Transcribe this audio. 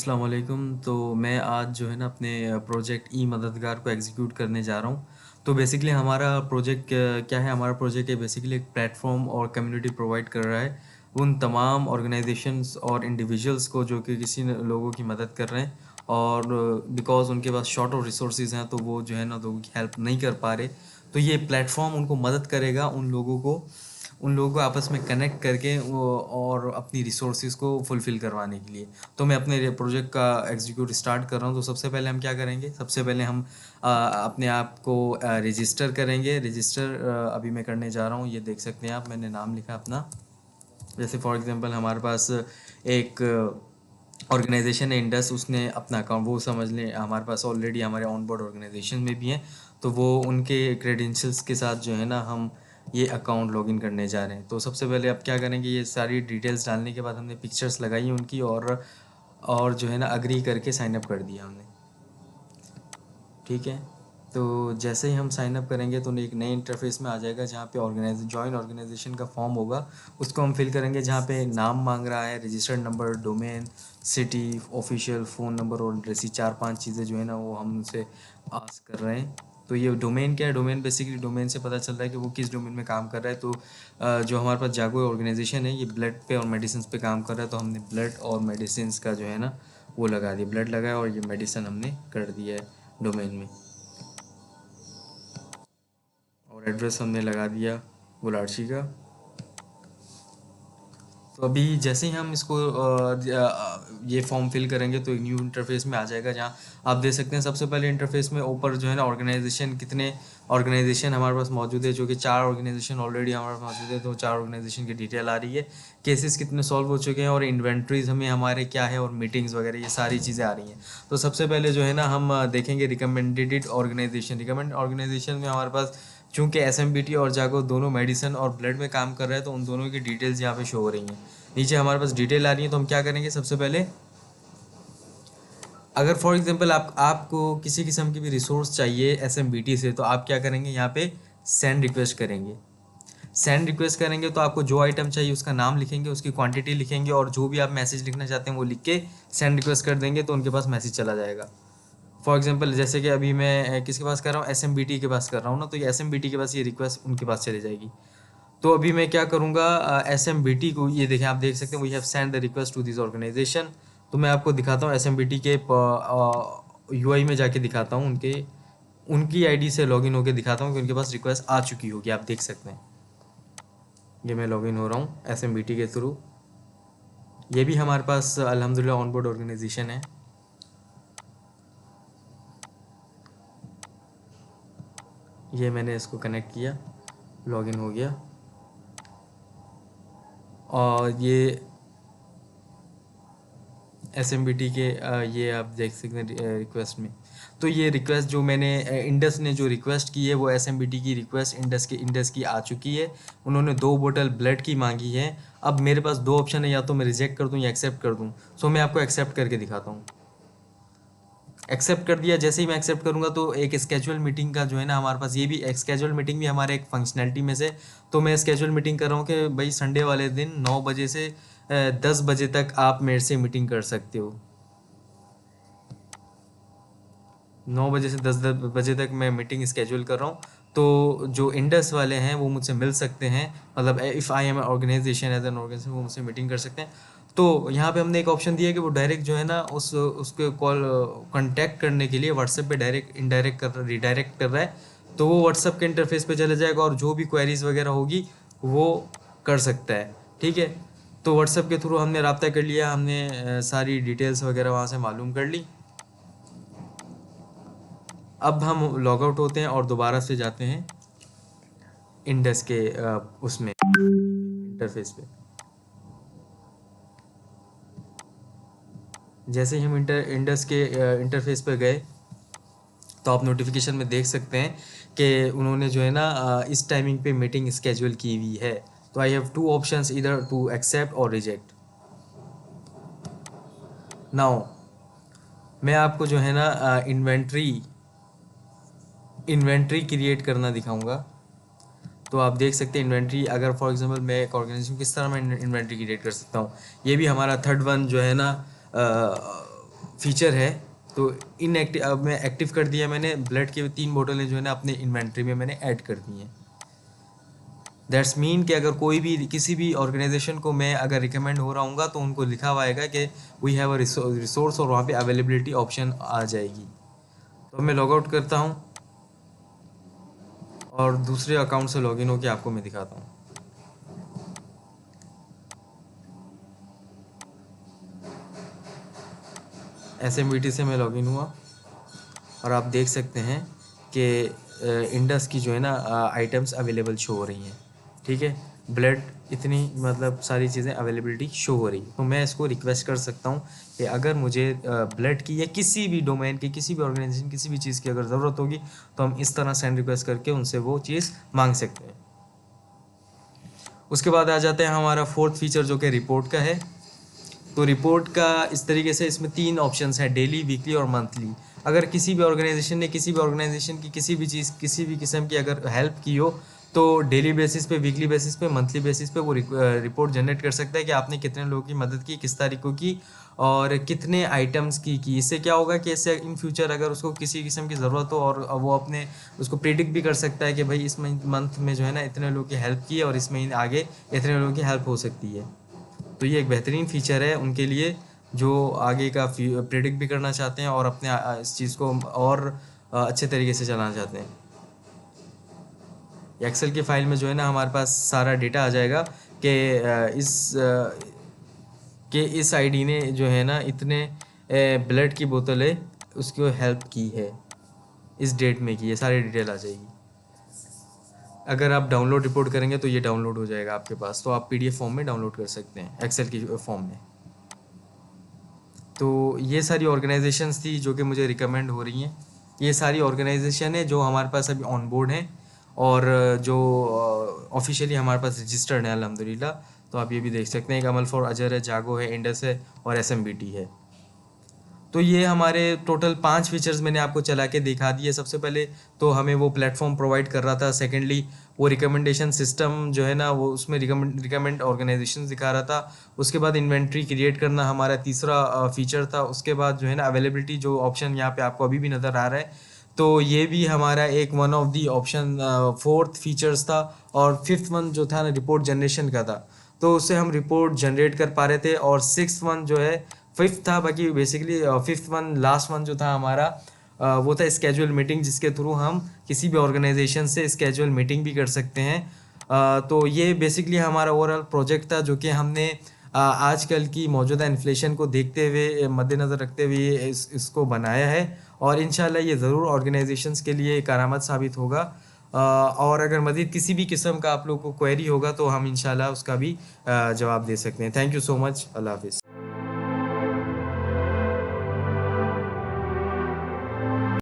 अस्सलाम वालेकुम। तो मैं आज जो है ना अपने प्रोजेक्ट ई मददगार को एग्जीक्यूट करने जा रहा हूँ। तो बेसिकली हमारा प्रोजेक्ट क्या है, हमारा प्रोजेक्ट है बेसिकली एक प्लेटफॉर्म और कम्युनिटी प्रोवाइड कर रहा है उन तमाम ऑर्गेनाइजेशंस और इंडिविजुअल्स को जो कि किसी लोगों की मदद कर रहे हैं, और बिकॉज़ उनके पास शॉर्ट ऑफ रिसोर्सेज हैं तो वो जो है ना लोगों की हेल्प नहीं कर पा रहे। तो ये प्लेटफॉर्म उनको मदद करेगा, उन लोगों को आपस में कनेक्ट करके वो और अपनी रिसोर्सेज को फुलफ़िल करवाने के लिए। तो मैं अपने प्रोजेक्ट का एग्जीक्यूट स्टार्ट कर रहा हूँ। तो सबसे पहले हम क्या करेंगे, सबसे पहले हम अपने आप को रजिस्टर करेंगे। रजिस्टर अभी मैं करने जा रहा हूँ। ये देख सकते हैं आप, मैंने नाम लिखा अपना। जैसे फॉर एग्जांपल हमारे पास एक ऑर्गेनाइजेशन है इंडस, उसने अपना अकाउंट, वो समझ लें हमारे पास ऑलरेडी हमारे ऑन बोर्ड ऑर्गेनाइजेशन में भी हैं। तो वो उनके क्रेडेंशियल्स के साथ जो है ना हम ये अकाउंट लॉगिन करने जा रहे हैं। तो सबसे पहले आप क्या करेंगे, ये सारी डिटेल्स डालने के बाद हमने पिक्चर्स लगाई उनकी, और जो है ना अग्री करके साइन अप कर दिया हमने। ठीक है। तो जैसे ही हम साइन अप करेंगे तो एक नए इंटरफेस में आ जाएगा जहाँ पे जॉइन ऑर्गेनाइजेशन का फॉर्म होगा। उसको हम फिल करेंगे, जहाँ पे नाम मांग रहा है, registered number, domain, city, official phone number और एड्रेस। ये 4-5 चीज़ें जो है ना वो हम उनसे आस्क कर रहे हैं। तो ये डोमेन क्या है, डोमेन बेसिकली डोमेन से पता चल रहा है कि वो किस डोमेन में काम कर रहा है। तो जो हमारे पास जागो ऑर्गेनाइजेशन है ये ब्लड पे और मेडिसिन पे काम कर रहा है, तो हमने ब्लड और मेडिसिन का जो है ना वो लगा दिया, ब्लड लगाया और ये मेडिसिन हमने कर दिया है डोमेन में। और एड्रेस हमने लगा दिया गुलारची का। तो अभी जैसे ही हम इसको ये फॉर्म फिल करेंगे तो एक न्यू इंटरफेस में आ जाएगा, जहाँ आप देख सकते हैं सबसे पहले इंटरफेस में ऊपर जो है ना ऑर्गेनाइजेशन, कितने ऑर्गेनाइजेशन हमारे पास मौजूद है, जो कि 4 ऑर्गेनाइजेशन ऑलरेडी हमारे पास मौजूद है। तो 4 ऑर्गेनाइजेशन की डिटेल आ रही है, केसेस कितने सॉल्व हो चुके हैं और इन्वेंट्रीज हमें हमारे क्या है और मीटिंग्स वगैरह ये सारी चीज़ें आ रही हैं। तो सबसे पहले जो है ना हम देखेंगे रिकमेंडेड ऑर्गेनाइजेशन। रिकमेंड ऑर्गेनाइजेशन में हमारे पास चूंकि एसएमबीटी और जागो दोनों मेडिसिन और ब्लड में काम कर रहे हैं, तो उन दोनों की डिटेल्स यहाँ पे शो हो रही हैं। नीचे हमारे पास डिटेल आ रही है। तो हम क्या करेंगे, सबसे पहले अगर फॉर एग्जांपल आपको किसी किस्म की भी रिसोर्स चाहिए एसएमबीटी से, तो आप क्या करेंगे, यहाँ पे सेंड रिक्वेस्ट करेंगे। सेंड रिक्वेस्ट करेंगे तो आपको जो आइटम चाहिए उसका नाम लिखेंगे, उसकी क्वांटिटी लिखेंगे, और जो भी आप मैसेज लिखना चाहते हैं वो लिख के सेंड रिक्वेस्ट कर देंगे, तो उनके पास मैसेज चला जाएगा। फॉर एग्जांपल जैसे कि अभी मैं किसके पास कर रहा हूँ, एसएमबीटी के पास कर रहा हूँ ना, तो ये एसएमबीटी के पास ये रिक्वेस्ट उनके पास चली जाएगी। तो अभी मैं क्या करूँगा, एसएमबीटी को, ये देखें आप देख सकते हैं we have send the request to this organisation. तो मैं आपको दिखाता हूँ एसएमबीटी के यूआई में जाके दिखाता हूँ, उनकी आईडी से लॉगिन होकर दिखाता हूँ कि उनके पास रिक्वेस्ट आ चुकी होगी। आप देख सकते हैं ये मैं लॉगिन हो रहा हूँ एसएमबीटी के थ्रू। ये भी हमारे पास अल्हम्दुलिल्लाह ऑन बोर्ड ऑर्गेनाइजेशन है। ये मैंने इसको कनेक्ट किया, लॉगिन हो गया, और ये एसएमबीटी के ये आप देख सकते हैं रिक्वेस्ट में। तो ये रिक्वेस्ट जो मैंने इंडस ने जो रिक्वेस्ट की है वो एसएमबीटी की रिक्वेस्ट इंडस की आ चुकी है। उन्होंने 2 बोतल ब्लड की मांगी है। अब मेरे पास 2 ऑप्शन है, या तो मैं रिजेक्ट कर दूं या एक्सेप्ट कर दूं। सो मैं आपको एक्सेप्ट करके दिखाता हूँ। एक्सेप्ट कर दिया। जैसे ही मैं एक्सेप्ट करूंगा तो एक स्केजुअल मीटिंग का जो है ना हमारे पास, ये भी एक स्केजुअल मीटिंग भी हमारे एक फंक्शनैलिटी में से। तो मैं स्केजुअल मीटिंग कर रहा हूँ कि भाई संडे वाले दिन 9 बजे से 10 बजे तक आप मेरे से मीटिंग कर सकते हो। 9 बजे से 10 बजे तक मैं मीटिंग स्केड्यूल कर रहा हूँ। तो जो इंडस वाले हैं वो मुझसे मिल सकते हैं, मतलब if I am organisation as an organisation वो मुझसे मीटिंग कर सकते हैं। तो यहाँ पे हमने एक ऑप्शन दिया है कि वो डायरेक्ट जो है ना उसके कॉल कांटेक्ट करने के लिए व्हाट्सएप पे डायरेक्ट इनडायरेक्ट रिडायरेक्ट कर रहा है। तो वो व्हाट्सएप के इंटरफेस पे चला जाएगा और जो भी क्वेरीज वगैरह होगी वो कर सकता है। ठीक है। तो व्हाट्सएप के थ्रू हमने रब्ता कर लिया, हमने सारी डिटेल्स वगैरह वहाँ से मालूम कर ली। अब हम लॉग आउट होते हैं और दोबारा से जाते हैं इंडस के उसमें इंटरफेस पे। जैसे ही हम इंडस के इंटरफेस पे गए तो आप नोटिफिकेशन में देख सकते हैं कि उन्होंने जो है ना इस टाइमिंग पे मीटिंग स्केड्यूल की हुई है। तो आई हैव 2 ऑप्शंस, इधर टू एक्सेप्ट और रिजेक्ट। नाउ मैं आपको जो है ना इन्वेंट्री क्रिएट करना दिखाऊंगा। तो आप देख सकते हैं इन्वेंट्री, अगर फॉर एग्जांपल मैं एक ऑर्गेनाइजेशन किस तरह मैं इन्वेंट्री क्रिएट कर सकता हूँ। ये भी हमारा थर्ड वन जो है ना फीचर है। तो इनएक्टिव अब मैं एक्टिव कर दिया मैंने, ब्लड की 3 बोतलें जो है ना अपने इन्वेंट्री में मैंने ऐड कर दी हैं। दैट्स मीन कि अगर कोई भी किसी भी ऑर्गेनाइजेशन को मैं अगर रिकमेंड हो रहा हूँ तो उनको लिखा हुआ आएगा कि वी हैव अ रिसोर्स और वहाँ पे अवेलेबिलिटी ऑप्शन आ जाएगी। तो मैं लॉग आउट करता हूँ और दूसरे अकाउंट से लॉगिन होकर आपको मैं दिखाता हूँ। SMBT से मैं लॉगिन हुआ और आप देख सकते हैं कि इंडस की जो है ना आइटम्स अवेलेबल शो हो रही हैं। ठीक है, ब्लड इतनी मतलब सारी चीज़ें अवेलेबिलिटी शो हो रही है। तो मैं इसको रिक्वेस्ट कर सकता हूँ कि अगर मुझे ब्लड की या किसी भी डोमेन की, किसी भी ऑर्गेनाइजेशन, किसी भी चीज़ की अगर ज़रूरत होगी तो हम इस तरह सेंड रिक्वेस्ट करके उनसे वो चीज़ मांग सकते हैं। उसके बाद आ जाते हैं हमारा फोर्थ फीचर जो कि रिपोर्ट का है। तो रिपोर्ट का इस तरीके से, इसमें 3 ऑप्शंस हैं, डेली, वीकली और मंथली। अगर किसी भी ऑर्गेनाइजेशन ने किसी भी ऑर्गेनाइजेशन की किसी भी चीज़, किसी भी किस्म की अगर हेल्प की हो तो डेली बेसिस पे, वीकली बेसिस पे, मंथली बेसिस पे वो रिपोर्ट जनरेट कर सकता है कि आपने कितने लोगों की मदद की, किस तारीख को की और कितने आइटम्स की। इससे क्या होगा कि इससे इन फ्यूचर अगर उसको किसी किस्म की ज़रूरत हो और वो अपने उसको प्रिडिक्ट भी कर सकता है कि भाई इस मंथ में जो है ना इतने लोगों की हेल्प की है और इस महीने आगे इतने लोगों की हेल्प हो सकती है। तो ये एक बेहतरीन फ़ीचर है उनके लिए जो आगे का प्रेडिक्ट भी करना चाहते हैं और अपने इस चीज़ को और अच्छे तरीके से चलाना चाहते हैं। एक्सेल की फ़ाइल में जो है ना हमारे पास सारा डेटा आ जाएगा कि इस आईडी ने जो है ना इतने ब्लड की बोतलें उसको हेल्प की है, इस डेट में की है, सारी डिटेल आ जाएगी। अगर आप डाउनलोड रिपोर्ट करेंगे तो ये डाउनलोड हो जाएगा आपके पास, तो आप PDF फॉर्म में डाउनलोड कर सकते हैं, एक्सेल की फॉर्म में। तो ये सारी ऑर्गेनाइजेशंस थी जो कि मुझे रिकमेंड हो रही हैं। ये सारी ऑर्गेनाइजेशन है जो हमारे पास अभी ऑन बोर्ड हैं और जो ऑफिशियली हमारे पास रजिस्टर्ड है अल्हम्दुलिल्लाह। तो आप ये भी देख सकते हैं कि अमल फॉर अजर है, जागो है, इंडस है और SMBT है। तो ये हमारे टोटल 5 फीचर्स मैंने आपको चला के दिखा दिए। सबसे पहले तो हमें वो प्लेटफॉर्म प्रोवाइड कर रहा था, सेकेंडली वो रिकमेंडेशन सिस्टम जो है ना वो उसमें रिकमेंड ऑर्गेनाइजेशन दिखा रहा था। उसके बाद इन्वेंट्री क्रिएट करना हमारा तीसरा फीचर था। उसके बाद जो है ना अवेलेबिलिटी जो ऑप्शन यहाँ पे आपको अभी भी नज़र आ रहा है, तो ये भी हमारा एक one of the option fourth features था। और फिफ्थ वन जो था ना रिपोर्ट जनरेशन का था, तो उससे हम रिपोर्ट जनरेट कर पा रहे थे। और सिक्स वन जो है फिफ्थ था, बाकी basically fifth one last one जो था हमारा वो था स्केजुअल मीटिंग, जिसके थ्रू हम किसी भी ऑर्गेनाइजेशन से स्केजुअल मीटिंग भी कर सकते हैं। तो ये बेसिकली हमारा ओवरऑल प्रोजेक्ट था जो कि हमने आजकल की मौजूदा इन्फ्लेशन को देखते हुए, मद्देनज़र रखते हुए इसको बनाया है और इंशाल्लाह ये ज़रूर ऑर्गेनाइजेशंस के लिए करामत साबित होगा। और अगर मज़ीद किसी भी किस्म का आप लोगों को क्वेरी होगा तो हम इंशाल्लाह उसका भी जवाब दे सकते हैं। Thank you so much. अल्लाह हाफ़िज़।